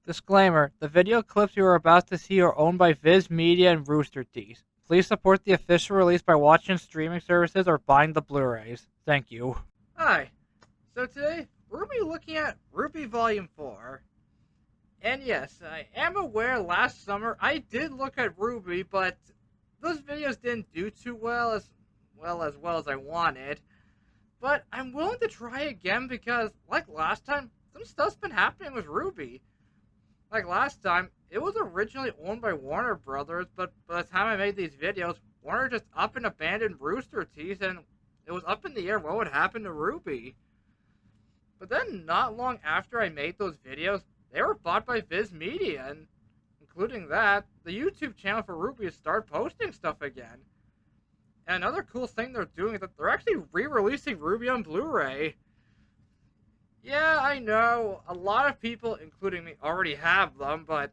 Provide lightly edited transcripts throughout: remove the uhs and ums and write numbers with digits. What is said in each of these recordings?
Disclaimer: the video clips you are about to see are owned by Viz Media and Rooster Teeth. Please support the official release by watching streaming services or buying the Blu-rays. Thank you. Hi, so today we're going to be looking at Rwby Volume 4. And yes, I am aware last summer I did look at Rwby, but those videos didn't do too well as I wanted. But I'm willing to try again because, like last time, some stuff's been happening with Rwby. Like last time, it was originally owned by Warner Brothers, but by the time I made these videos, Warner just up and abandoned Rooster Teeth, and it was up in the air what would happen to Rwby. But then, not long after I made those videos, they were bought by Viz Media, and including that, the YouTube channel for Rwby started posting stuff again. And another cool thing they're doing is that they're actually re-releasing Rwby on Blu-ray. Yeah, I know, a lot of people, including me, already have them, but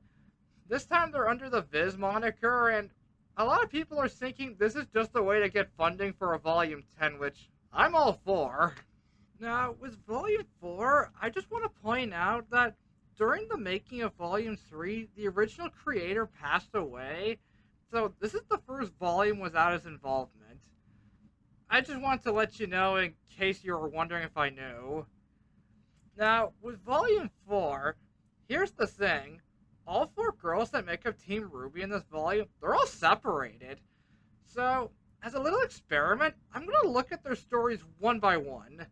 this time they're under the Viz moniker, and a lot of people are thinking this is just a way to get funding for a Volume 10, which I'm all for. Now, with Volume 4, I just want to point out that during the making of Volume 3, the original creator passed away, so this is the first volume without his involvement. I just wanted to let you know in case you were wondering if I knew. Now, with Volume 4, here's the thing. All four girls that make up Team Rwby in this volume, they're all separated. So, as a little experiment, I'm going to look at their stories one by one,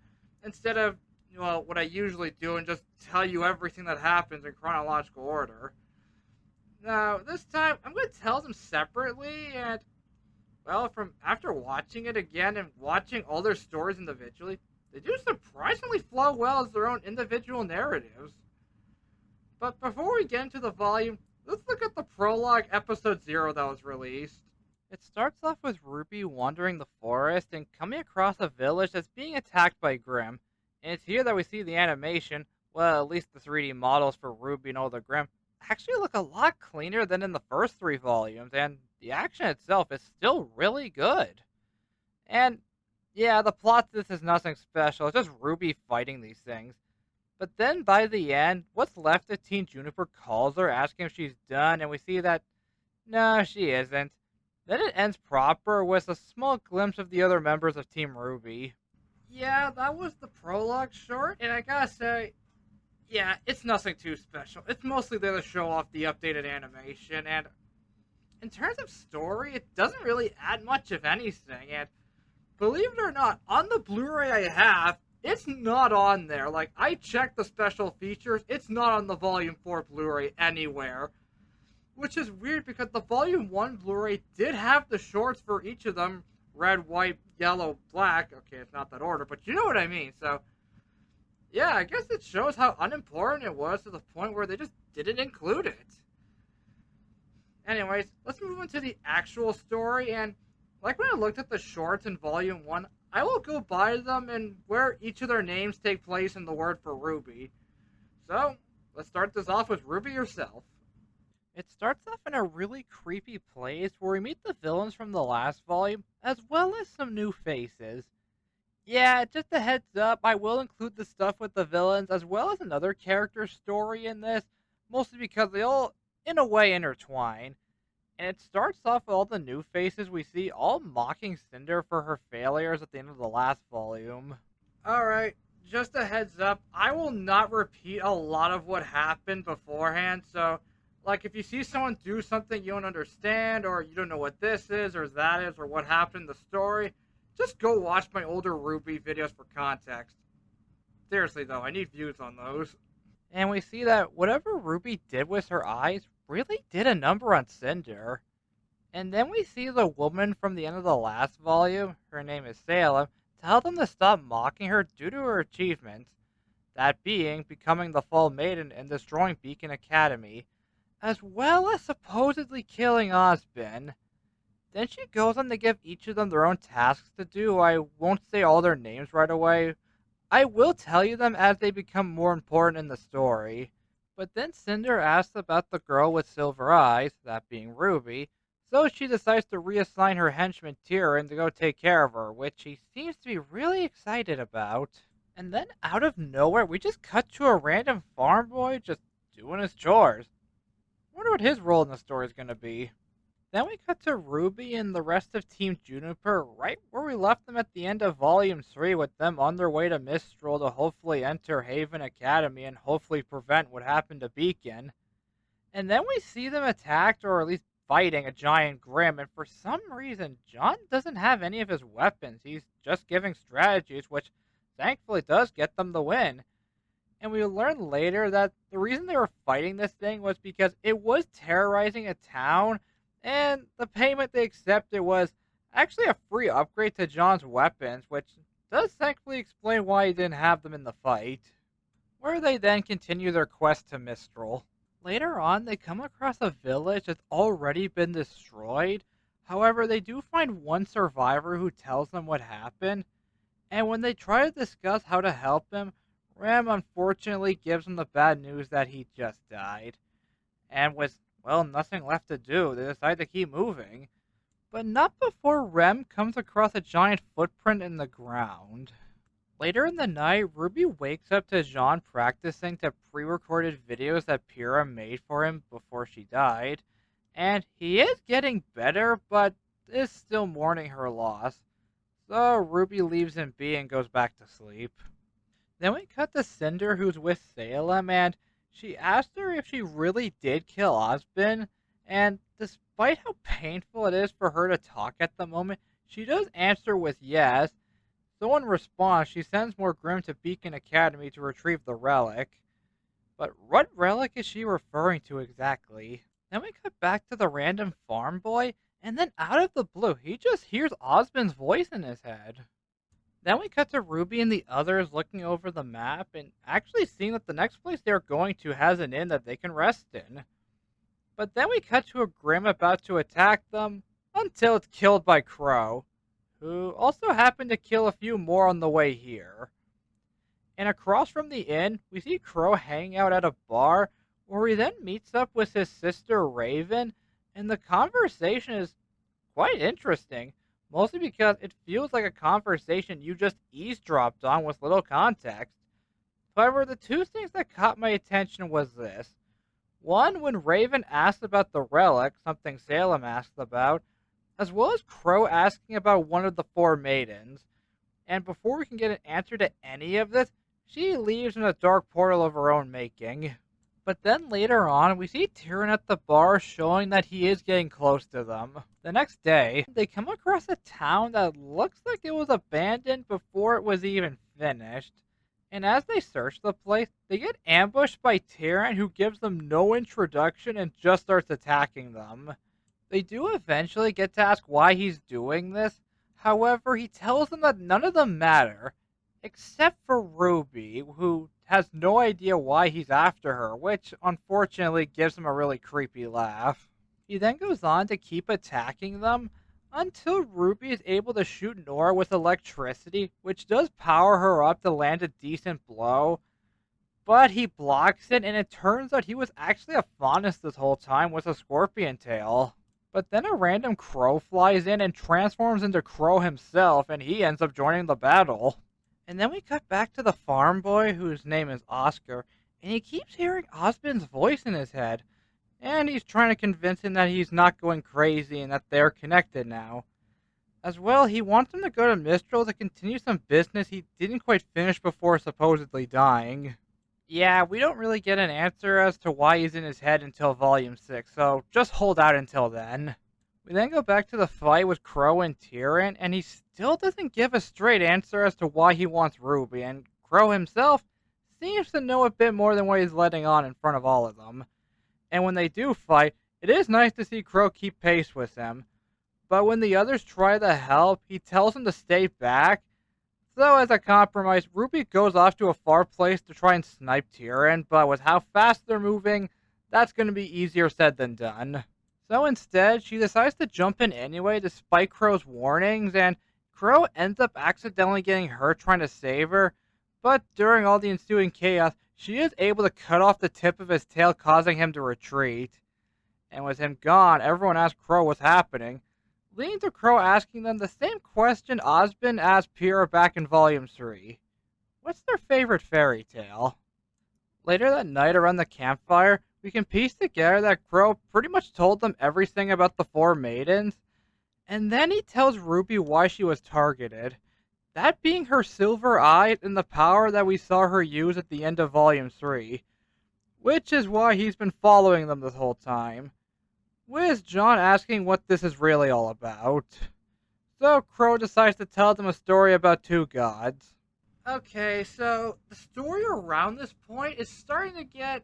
instead of, what I usually do and just tell you everything that happens in chronological order. Now, this time, I'm going to tell them separately, and, from after watching it again and watching all their stories individually, they do surprisingly flow well as their own individual narratives. But before we get into the volume, let's look at the prologue episode 0 that was released. It starts off with Rwby wandering the forest and coming across a village that's being attacked by Grimm. And it's here that we see the animation, well, at least the 3D models for Rwby and all the Grimm, actually look a lot cleaner than in the first 3 volumes, and the action itself is still really good. And yeah, the plot to this is nothing special, it's just Rwby fighting these things. But then by the end, what's left of Teen Juniper calls her, asking if she's done, and we see that, no, she isn't. Then it ends proper with a small glimpse of the other members of Team Rwby. Yeah, that was the prologue short, and I gotta say, yeah, it's nothing too special. It's mostly there to show off the updated animation, and in terms of story, it doesn't really add much of anything, and believe it or not, on the Blu-ray I have, it's not on there. Like, I checked the special features, it's not on the Volume 4 Blu-ray anywhere. Which is weird because the Volume 1 Blu-ray did have the shorts for each of them. Red, white, yellow, black. Okay, it's not that order, but you know what I mean. So, yeah, I guess it shows how unimportant it was to the point where they just didn't include it. Anyways, let's move into the actual story, and like when I looked at the shorts in Volume 1, I will go by them and where each of their names take place in the word for Rwby. So, let's start this off with Rwby herself. It starts off in a really creepy place where we meet the villains from the last volume, as well as some new faces. Yeah, just a heads up, I will include the stuff with the villains as well as another character story in this, mostly because they all, in a way, intertwine. And it starts off with all the new faces we see all mocking Cinder for her failures at the end of the last volume. Alright, just a heads up, I will not repeat a lot of what happened beforehand, so, like, if you see someone do something you don't understand, or you don't know what this is, or that is, or what happened in the story, just go watch my older Rwby videos for context. Seriously though, I need views on those. And we see that whatever Rwby did with her eyes really did a number on Cinder. And then we see the woman from the end of the last volume, her name is Salem, tell them to stop mocking her due to her achievements, that being becoming the Fall Maiden and destroying Beacon Academy, as well as supposedly killing Ozpin. Then she goes on to give each of them their own tasks to do. I won't say all their names right away. I will tell you them as they become more important in the story. But then Cinder asks about the girl with silver eyes, that being Rwby, so she decides to reassign her henchman Tyrion to go take care of her, which he seems to be really excited about. And then out of nowhere, we just cut to a random farm boy just doing his chores. Wonder what his role in the story is going to be. Then we cut to Ruby and the rest of Team Juniper right where we left them at the end of Volume 3, with them on their way to Mistral to hopefully enter Haven Academy and hopefully prevent what happened to Beacon. And then we see them attacked, or at least fighting, a giant Grim, and for some reason, John doesn't have any of his weapons. He's just giving strategies, which thankfully does get them the win. And we learn later that the reason they were fighting this thing was because it was terrorizing a town, and the payment they accepted was actually a free upgrade to John's weapons, which does thankfully explain why he didn't have them in the fight. Where they then continue their quest to Mistral. Later on, they come across a village that's already been destroyed. However, they do find one survivor who tells them what happened, and when they try to discuss how to help him, Ram unfortunately gives them the bad news that he just died. And with, well, nothing left to do, they decide to keep moving. But not before Rem comes across a giant footprint in the ground. Later in the night, Ruby wakes up to Jean practicing to pre-recorded videos that Pyrrha made for him before she died, and he is getting better, but is still mourning her loss. So Ruby leaves him be and goes back to sleep. Then we cut to Cinder, who's with Salem, and she asked her if she really did kill Osbin, and despite how painful it is for her to talk at the moment, she does answer with yes. So in response, she sends more Grimm to Beacon Academy to retrieve the relic. But what relic is she referring to exactly? Then we cut back to the random farm boy, and then out of the blue, he just hears Osmond's voice in his head. Then we cut to Ruby and the others looking over the map and actually seeing that the next place they're going to has an inn that they can rest in. But then we cut to a Grimm about to attack them, until it's killed by Crow, who also happened to kill a few more on the way here. And across from the inn, we see Crow hanging out at a bar, where he then meets up with his sister Raven, and the conversation is quite interesting, mostly because it feels like a conversation you just eavesdropped on with little context. However, the two things that caught my attention was this. One, when Raven asked about the relic, something Salem asked about, as well as Crow asking about one of the four maidens. And before we can get an answer to any of this, she leaves in a dark portal of her own making. But then later on, we see Tyrion at the bar showing that he is getting close to them. The next day, they come across a town that looks like it was abandoned before it was even finished. And as they search the place, they get ambushed by Tyrion, who gives them no introduction and just starts attacking them. They do eventually get to ask why he's doing this. However, he tells them that none of them matter, except for Ruby, who has no idea why he's after her, which unfortunately gives him a really creepy laugh. He then goes on to keep attacking them until Ruby is able to shoot Nora with electricity, which does power her up to land a decent blow. But he blocks it, and it turns out he was actually a Faunus this whole time with a scorpion tail. But then a random crow flies in and transforms into Crow himself, and he ends up joining the battle. And then we cut back to the farm boy, whose name is Oscar, and he keeps hearing Osmond's voice in his head. And he's trying to convince him that he's not going crazy and that they're connected now. As well, he wants him to go to Mistral to continue some business he didn't quite finish before supposedly dying. Yeah, we don't really get an answer as to why he's in his head until Volume 6, so just hold out until then. We then go back to the fight with Crow and Tyrion, and he still doesn't give a straight answer as to why he wants Ruby, and Crow himself seems to know a bit more than what he's letting on in front of all of them. And when they do fight, it is nice to see Crow keep pace with him. But when the others try to help, he tells them to stay back. So as a compromise, Ruby goes off to a far place to try and snipe Tyrion, but with how fast they're moving, that's going to be easier said than done. So instead, she decides to jump in anyway despite Crow's warnings, and Crow ends up accidentally getting hurt trying to save her, but during all the ensuing chaos, she is able to cut off the tip of his tail, causing him to retreat. And with him gone, everyone asks Crow what's happening, leading to Crow asking them the same question Osmond asked Pyrrha back in Volume 3. What's their favorite fairy tale? Later that night around the campfire, we can piece together that Crow pretty much told them everything about the four maidens, and then he tells Ruby why she was targeted. That being her silver eye and the power that we saw her use at the end of Volume 3, which is why he's been following them this whole time. With John asking what this is really all about. So Crow decides to tell them a story about two gods. Okay, so the story around this point is starting to get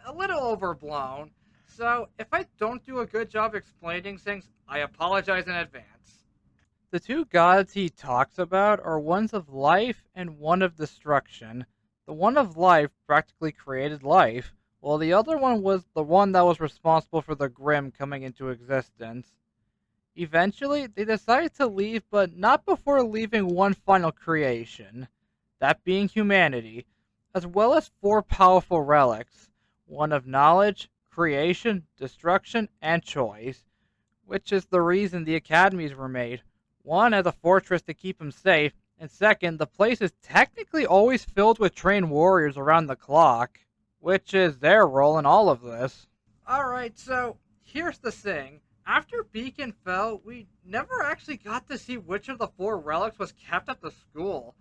a little overblown. So if I don't do a good job explaining things, I apologize in advance. The two gods he talks about are ones of life and one of destruction. The one of life practically created life, while the other one was the one that was responsible for the Grimm coming into existence. Eventually, they decided to leave, but not before leaving one final creation, that being humanity, as well as four powerful relics, one of knowledge, creation, destruction, and choice, which is the reason the academies were made. One as a fortress to keep them safe, and second, the place is technically always filled with trained warriors around the clock, which is their role in all of this. Alright, so here's the thing. After Beacon fell, we never actually got to see which of the four relics was kept at the school.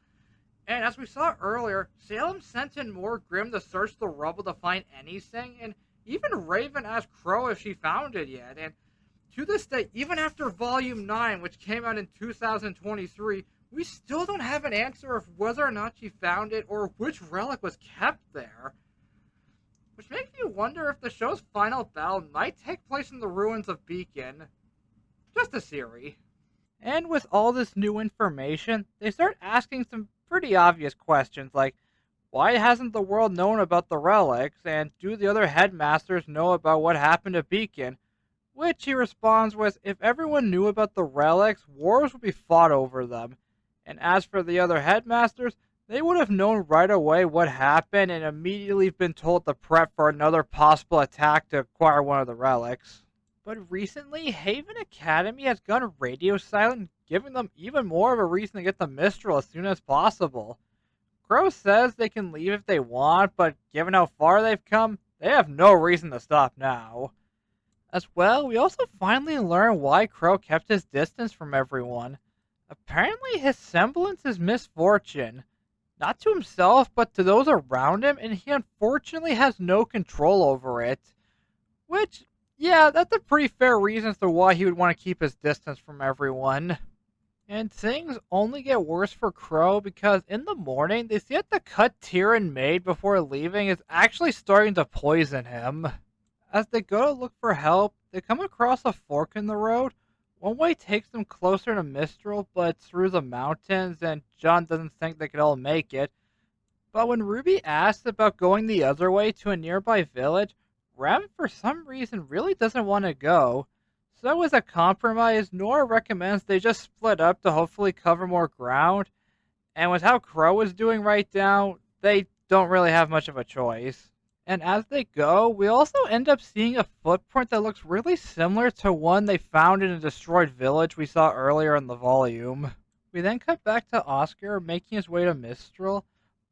And as we saw earlier, Salem sent in more Grimm to search the rubble to find anything, and even Raven asked Crow if she found it yet. And to this day, even after Volume 9, which came out in 2023, we still don't have an answer of whether or not she found it or which relic was kept there. Which makes me wonder if the show's final battle might take place in the ruins of Beacon. Just a theory. And with all this new information, they start asking some pretty obvious questions like, why hasn't the world known about the relics, and do the other headmasters know about what happened to Beacon? Which he responds with, if everyone knew about the relics, wars would be fought over them. And as for the other headmasters, they would have known right away what happened and immediately been told to prep for another possible attack to acquire one of the relics. But recently, Haven Academy has gone radio silent, giving them even more of a reason to get the Mistral as soon as possible. Crow says they can leave if they want, but given how far they've come, they have no reason to stop now. As well, we also finally learn why Crow kept his distance from everyone. Apparently, his semblance is misfortune. Not to himself, but to those around him, and he unfortunately has no control over it. Which, yeah, that's a pretty fair reason as to why he would want to keep his distance from everyone. And things only get worse for Crow because in the morning, they see that the cut Tyrion made before leaving is actually starting to poison him. As they go to look for help, they come across a fork in the road. One way takes them closer to Mistral, but through the mountains, and John doesn't think they could all make it. But when Ruby asks about going the other way to a nearby village, Rem, for some reason, really doesn't want to go. So as a compromise, Nora recommends they just split up to hopefully cover more ground. And with how Crow is doing right now, they don't really have much of a choice. And as they go, we also end up seeing a footprint that looks really similar to one they found in a destroyed village we saw earlier in the volume. We then cut back to Oscar making his way to Mistral,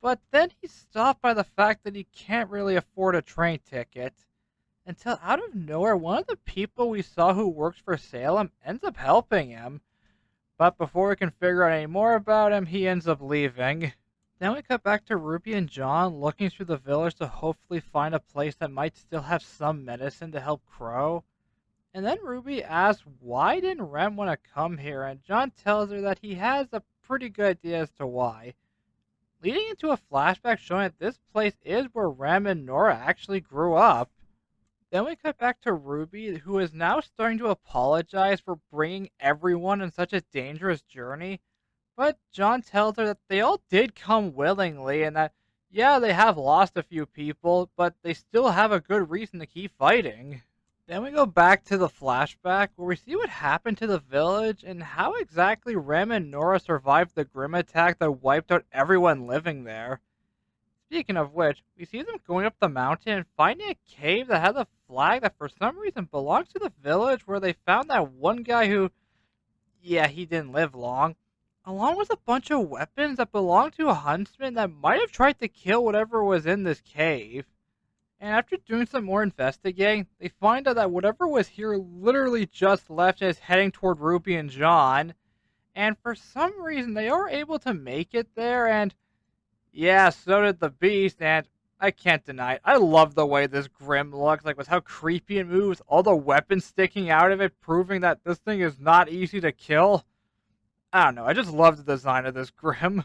but then he's stopped by the fact that he can't really afford a train ticket. Until out of nowhere, one of the people we saw who works for Salem ends up helping him. But before we can figure out any more about him, he ends up leaving. Then we cut back to Ruby and John looking through the village to hopefully find a place that might still have some medicine to help Crow. And then Ruby asks why didn't Rem want to come here, and John tells her that he has a pretty good idea as to why. Leading into a flashback showing that this place is where Rem and Nora actually grew up. Then we cut back to Ruby, who is now starting to apologize for bringing everyone on such a dangerous journey. But John tells her that they all did come willingly and that, yeah, they have lost a few people, but they still have a good reason to keep fighting. Then we go back to the flashback where we see what happened to the village and how exactly Rem and Nora survived the Grimm attack that wiped out everyone living there. Speaking of which, we see them going up the mountain and finding a cave that has a flag that for some reason belongs to the village where they found that one guy who, yeah, he didn't live long. along with a bunch of weapons that belonged to a huntsman that might have tried to kill whatever was in this cave. And after doing some more investigating, they find out that whatever was here literally just left and is heading toward Ruby and John. And for some reason, they are able to make it there. And yeah, so did the beast. And I can't deny it. I love the way this Grim looks, like with how creepy it moves, all the weapons sticking out of it, proving that this thing is not easy to kill. I don't know. I just love the design of this Grim.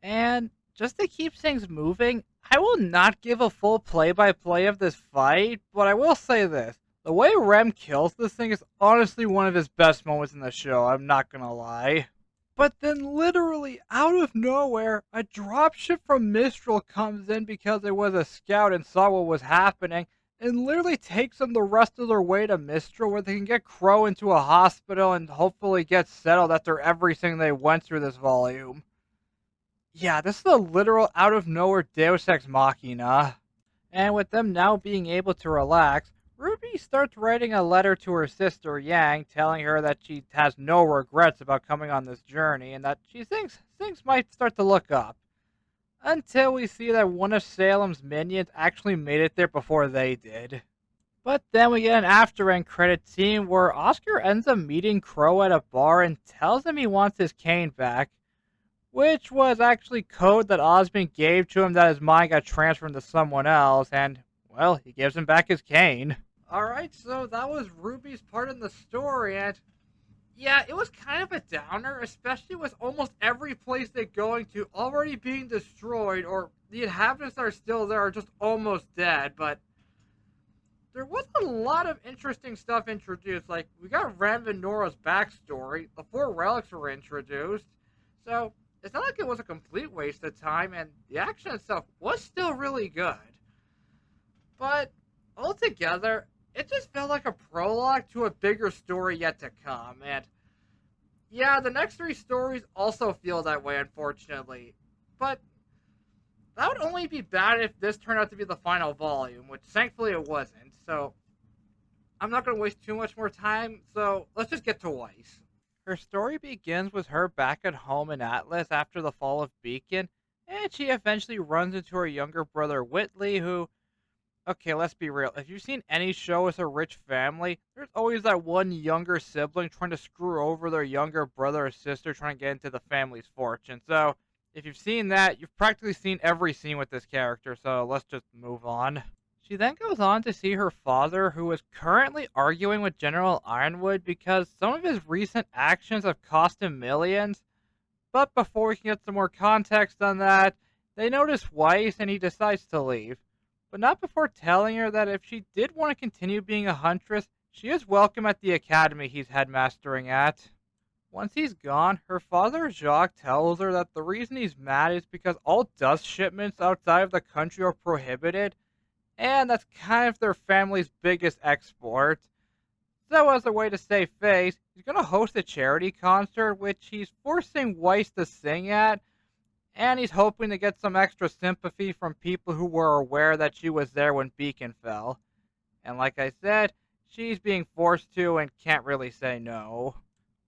And just to keep things moving, I will not give a full play-by-play of this fight, but I will say this. The way Rem kills this thing is honestly one of his best moments in the show, I'm not gonna lie. But then literally out of nowhere, a dropship from Mistral comes in because it was a scout and saw what was happening, and literally takes them the rest of their way to Mistral where they can get Crow into a hospital and hopefully get settled after everything they went through this volume. Yeah, this is a literal out of nowhere Deus Ex Machina. And with them now being able to relax, Ruby starts writing a letter to her sister Yang telling her that she has no regrets about coming on this journey and that she thinks things might start to look up. Until we see that one of Salem's minions actually made it there before they did. But then we get an after end credit scene where Oscar ends up meeting Crow at a bar and tells him he wants his cane back, which was actually code that Osmond gave to him that his mind got transferred to someone else, and, well, he gives him back his cane. Alright, so that was Ruby's part in the story, and yeah, it was kind of a downer, especially with almost every place they're going to already being destroyed, or the inhabitants that are still there are just almost dead, but there was a lot of interesting stuff introduced. Like, we got Ram and Nora's backstory, the four relics were introduced, so it's not like it was a complete waste of time, and the action itself was still really good. But altogether, it just felt like a prologue to a bigger story yet to come, and yeah, the next three stories also feel that way, unfortunately. But that would only be bad if this turned out to be the final volume, which thankfully it wasn't. So I'm not going to waste too much more time, so let's just get to Weiss. Her story begins with her back at home in Atlas after the fall of Beacon, and she eventually runs into her younger brother Whitley, who, okay, let's be real. If you've seen any show with a rich family, there's always that one younger sibling trying to screw over their younger brother or sister trying to get into the family's fortune. So, if you've seen that, you've practically seen every scene with this character, so let's just move on. She then goes on to see her father, who is currently arguing with General Ironwood because some of his recent actions have cost him millions. But before we can get some more context on that, they notice Weiss and he decides to leave. But not before telling her that if she did want to continue being a huntress, she is welcome at the academy he's headmastering at. Once he's gone, her father Jacques tells her that the reason he's mad is because all dust shipments outside of the country are prohibited, and that's kind of their family's biggest export. So as a way to save face, he's going to host a charity concert which he's forcing Weiss to sing at, and he's hoping to get some extra sympathy from people who were aware that she was there when Beacon fell. And like I said, she's being forced to and can't really say no.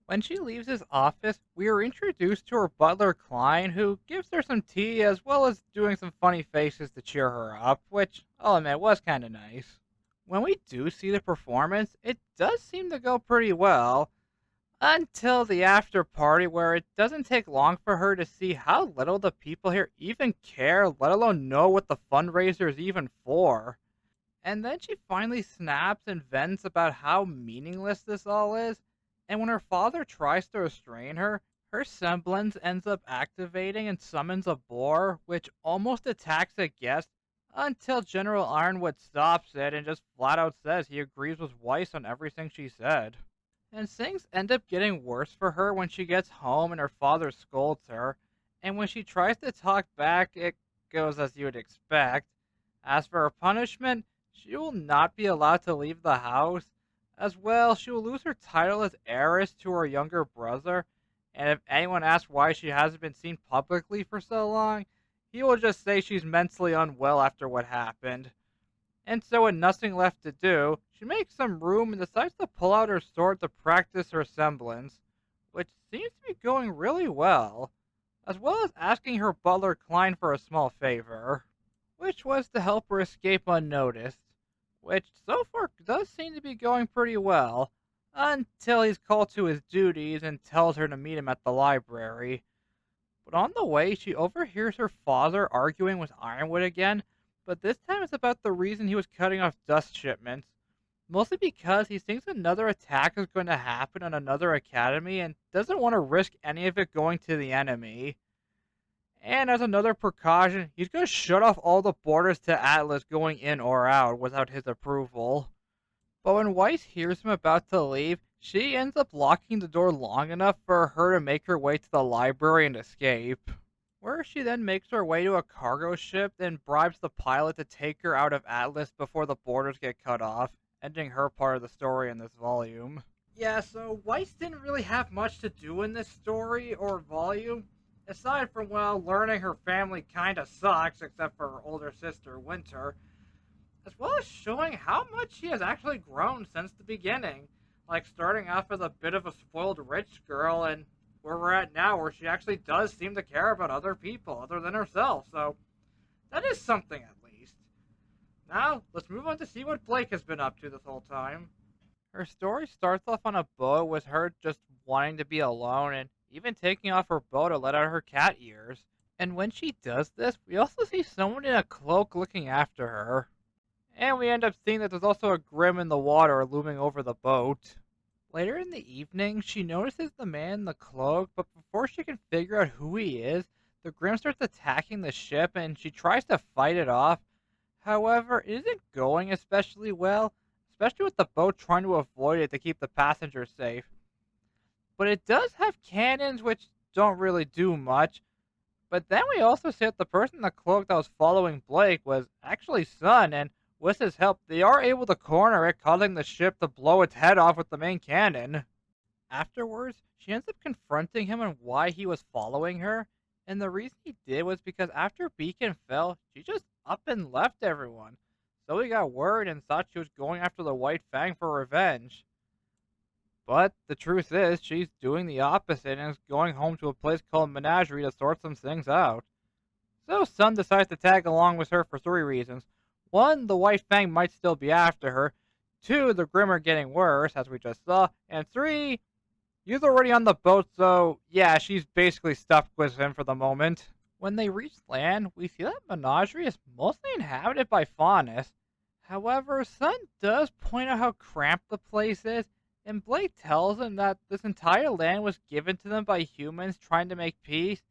When she leaves his office, we are introduced to her butler Klein, who gives her some tea as well as doing some funny faces to cheer her up, which, I'll admit, was kinda nice. When we do see the performance, it does seem to go pretty well, until the after party where it doesn't take long for her to see how little the people here even care, let alone know what the fundraiser is even for. And then she finally snaps and vents about how meaningless this all is, and when her father tries to restrain her, her semblance ends up activating and summons a boar, which almost attacks a guest until General Ironwood stops it and just flat out says he agrees with Weiss on everything she said. And things end up getting worse for her when she gets home and her father scolds her, and when she tries to talk back, it goes as you would expect. As for her punishment, she will not be allowed to leave the house. As well, she will lose her title as heiress to her younger brother, and if anyone asks why she hasn't been seen publicly for so long, he will just say she's mentally unwell after what happened. And so with nothing left to do, she makes some room and decides to pull out her sword to practice her semblance, which seems to be going really well as asking her butler Klein for a small favor, which was to help her escape unnoticed, which so far does seem to be going pretty well, until he's called to his duties and tells her to meet him at the library. But on the way, she overhears her father arguing with Ironwood again, but this time it's about the reason he was cutting off dust shipments, mostly because he thinks another attack is going to happen on another academy and doesn't want to risk any of it going to the enemy. And as another precaution, he's going to shut off all the borders to Atlas going in or out without his approval. But when Weiss hears him about to leave, she ends up locking the door long enough for her to make her way to the library and escape, where she then makes her way to a cargo ship and bribes the pilot to take her out of Atlas before the borders get cut off, ending her part of the story in this volume. Yeah, so Weiss didn't really have much to do in this story or volume, aside from, well, learning her family kinda sucks, except for her older sister, Winter, as well as showing how much she has actually grown since the beginning. Like, starting off as a bit of a spoiled rich girl, and where we're at now, where she actually does seem to care about other people other than herself, so that is something at least. Now, let's move on to see what Blake has been up to this whole time. Her story starts off on a boat with her just wanting to be alone and even taking off her bow to let out her cat ears. And when she does this, we also see someone in a cloak looking after her. And we end up seeing that there's also a grim in the water looming over the boat. Later in the evening, she notices the man in the cloak, but before she can figure out who he is, the grim starts attacking the ship and she tries to fight it off. However, it isn't going especially well, especially with the boat trying to avoid it to keep the passengers safe. But it does have cannons which don't really do much. But then we also see that the person in the cloak that was following Blake was actually Sun, and with his help, they are able to corner it, causing the ship to blow its head off with the main cannon. Afterwards, she ends up confronting him on why he was following her, and the reason he did was because after Beacon fell, she just up and left everyone. So he got worried and thought she was going after the White Fang for revenge. But the truth is, she's doing the opposite and is going home to a place called Menagerie to sort some things out. So Sun decides to tag along with her for three reasons. One, the White Fang might still be after her. Two, the Grim are getting worse, as we just saw. And three, he's already on the boat, so yeah, she's basically stuck with him for the moment. When they reach land, we see that Menagerie is mostly inhabited by faunus. However, Sun does point out how cramped the place is, and Blake tells him that this entire land was given to them by humans trying to make peace.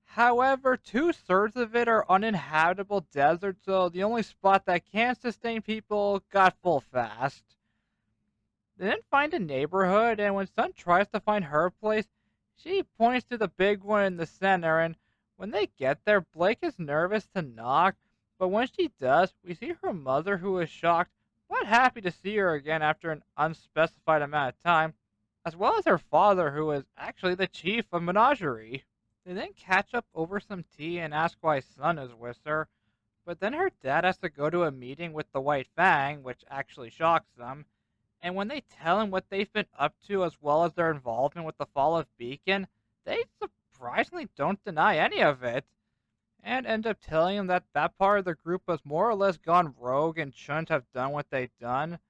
However, two-thirds of it are uninhabitable deserts, so the only spot that can sustain people got full fast. They then find a neighborhood, and when Sun tries to find her place, she points to the big one in the center, and when they get there, Blake is nervous to knock, but when she does, we see her mother, who is shocked but happy to see her again after an unspecified amount of time, as well as her father, who is actually the chief of Menagerie. They then catch up over some tea and ask why Sun is with her, but then her dad has to go to a meeting with the White Fang, which actually shocks them, and when they tell him what they've been up to as well as their involvement with the fall of Beacon, they surprisingly don't deny any of it, and end up telling him that that part of the group has more or less gone rogue and shouldn't have done what they've done.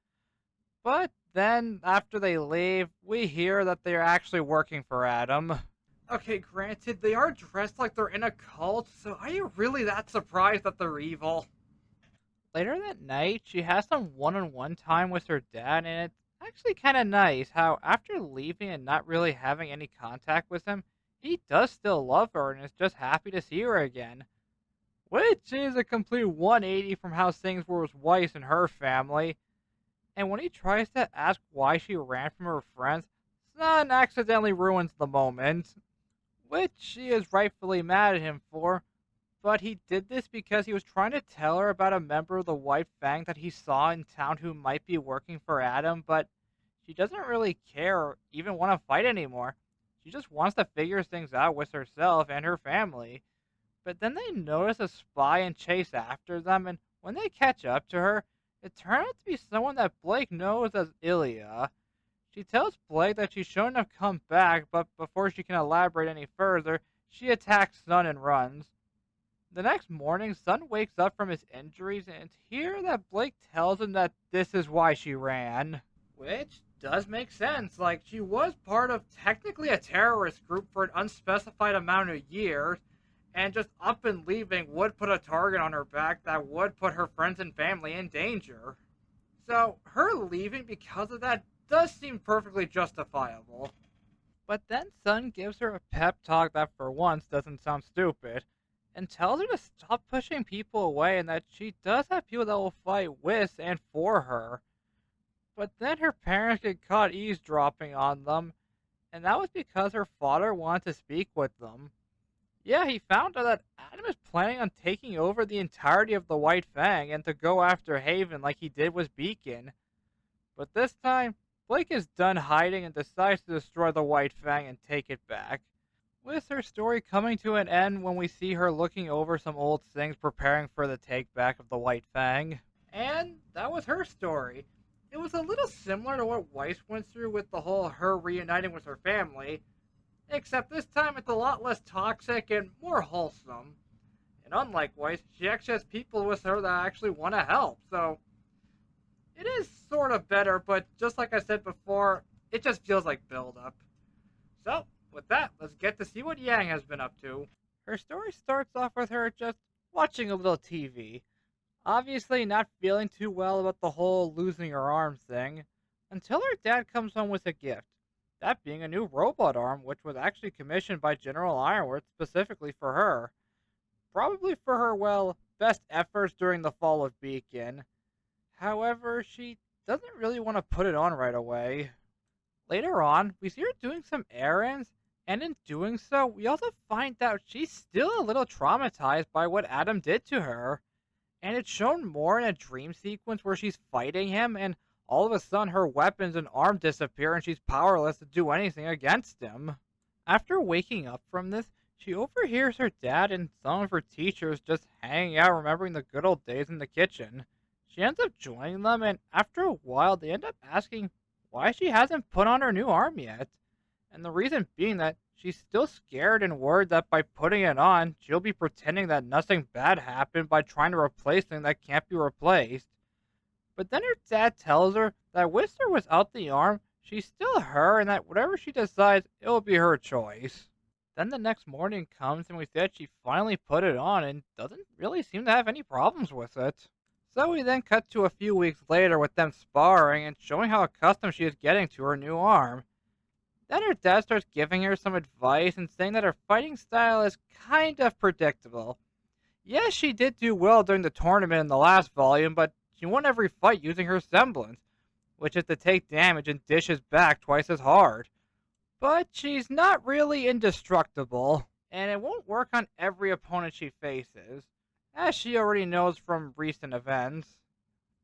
But then, after they leave, we hear that they're actually working for Adam. Okay, granted, they are dressed like they're in a cult, so are you really that surprised that they're evil? Later that night, she has some one-on-one time with her dad, and it's actually kind of nice how, after leaving and not really having any contact with him, he does still love her and is just happy to see her again. Which is a complete 180 from how things were with Weiss and her family. And when he tries to ask why she ran from her friends, Sun accidentally ruins the moment, which she is rightfully mad at him for, but he did this because he was trying to tell her about a member of the White Fang that he saw in town who might be working for Adam, but she doesn't really care or even want to fight anymore. She just wants to figure things out with herself and her family. But then they notice a spy and chase after them, and when they catch up to her, it turns out to be someone that Blake knows as Ilya. She tells Blake that she shouldn't have come back, but before she can elaborate any further, she attacks Sun and runs. The next morning, Sun wakes up from his injuries and it's here that Blake tells him that this is why she ran. Which does make sense. Like, she was part of technically a terrorist group for an unspecified amount of years, and just up and leaving would put a target on her back that would put her friends and family in danger. So, her leaving because of that does seem perfectly justifiable. But then Sun gives her a pep talk that for once doesn't sound stupid, and tells her to stop pushing people away and that she does have people that will fight with and for her. But then her parents get caught eavesdropping on them, and that was because her father wanted to speak with them. Yeah, he found out that Adam is planning on taking over the entirety of the White Fang and to go after Haven like he did with Beacon. But this time, Blake is done hiding and decides to destroy the White Fang and take it back. With her story coming to an end when we see her looking over some old things preparing for the take back of the White Fang. And that was her story. It was a little similar to what Weiss went through with the whole her reuniting with her family, except this time it's a lot less toxic and more wholesome. And unlike Weiss, she actually has people with her that actually want to help, so it is sort of better, but just like I said before, it just feels like build up. So, with that, let's get to see what Yang has been up to. Her story starts off with her just watching a little TV, obviously not feeling too well about the whole losing her arm thing, until her dad comes home with a gift. That being a new robot arm, which was actually commissioned by General Ironworth specifically for her. Probably for her, well, best efforts during the fall of Beacon. However, she doesn't really want to put it on right away. Later on, we see her doing some errands, and in doing so, we also find out she's still a little traumatized by what Adam did to her. And it's shown more in a dream sequence where she's fighting him, and all of a sudden her weapons and arm disappear and she's powerless to do anything against him. After waking up from this, she overhears her dad and some of her teachers just hanging out remembering the good old days in the kitchen. She ends up joining them, and after a while, they end up asking why she hasn't put on her new arm yet. And the reason being that she's still scared and worried that by putting it on, she'll be pretending that nothing bad happened by trying to replace things that can't be replaced. But then her dad tells her that Whistler without the arm, she's still her and that whatever she decides, it will be her choice. Then the next morning comes and we see that she finally put it on and doesn't really seem to have any problems with it. So we then cut to a few weeks later with them sparring and showing how accustomed she is getting to her new arm. Then her dad starts giving her some advice and saying that her fighting style is kind of predictable. Yes, she did do well during the tournament in the last volume, but she won every fight using her semblance, which is to take damage and dish his back twice as hard. But she's not really indestructible, and it won't work on every opponent she faces, as she already knows from recent events.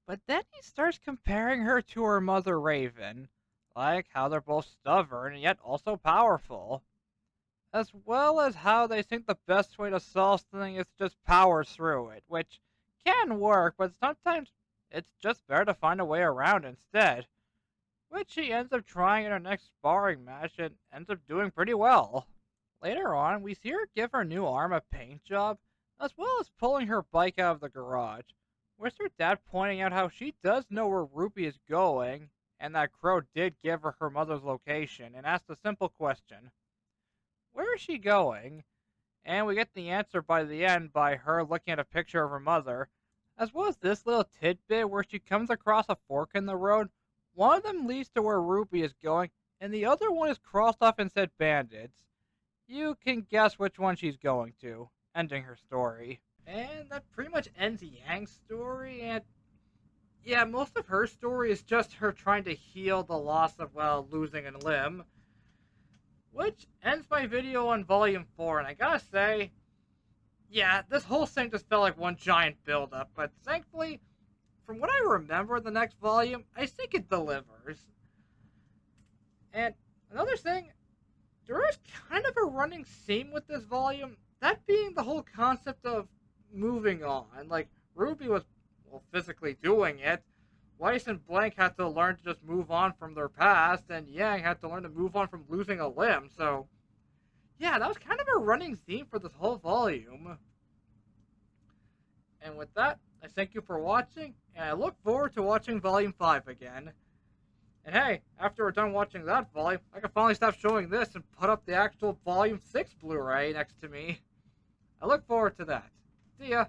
But then he starts comparing her to her mother Raven, like how they're both stubborn and yet also powerful, as well as how they think the best way to solve something is to just power through it, which can work, but sometimes it's just better to find a way around instead, which she ends up trying in her next sparring match and ends up doing pretty well. Later on, we see her give her new arm a paint job, as well as pulling her bike out of the garage, with her dad pointing out how she does know where Rwby is going, and that Crow did give her her mother's location, and asked a simple question. Where is she going? And we get the answer by the end by her looking at a picture of her mother, as well as this little tidbit where she comes across a fork in the road. One of them leads to where Rwby is going, and the other one is crossed off and said bandits. You can guess which one she's going to, ending her story. And that pretty much ends Yang's story, and yeah, most of her story is just her trying to heal the loss of, well, losing a limb. Which ends my video on Volume 4, and I gotta say, yeah, this whole thing just felt like one giant build-up, but thankfully, from what I remember in the next volume, I think it delivers. And another thing, there is kind of a running theme with this volume, that being the whole concept of moving on. Like, Rwby was, well, physically doing it, Weiss and Blank had to learn to just move on from their past, and Yang had to learn to move on from losing a limb. So, yeah, that was kind of a running theme for this whole volume. And with that, I thank you for watching, and I look forward to watching Volume 5 again. And hey, after we're done watching that volume, I can finally stop showing this and put up the actual Volume 6 Blu-ray next to me. I look forward to that. See ya!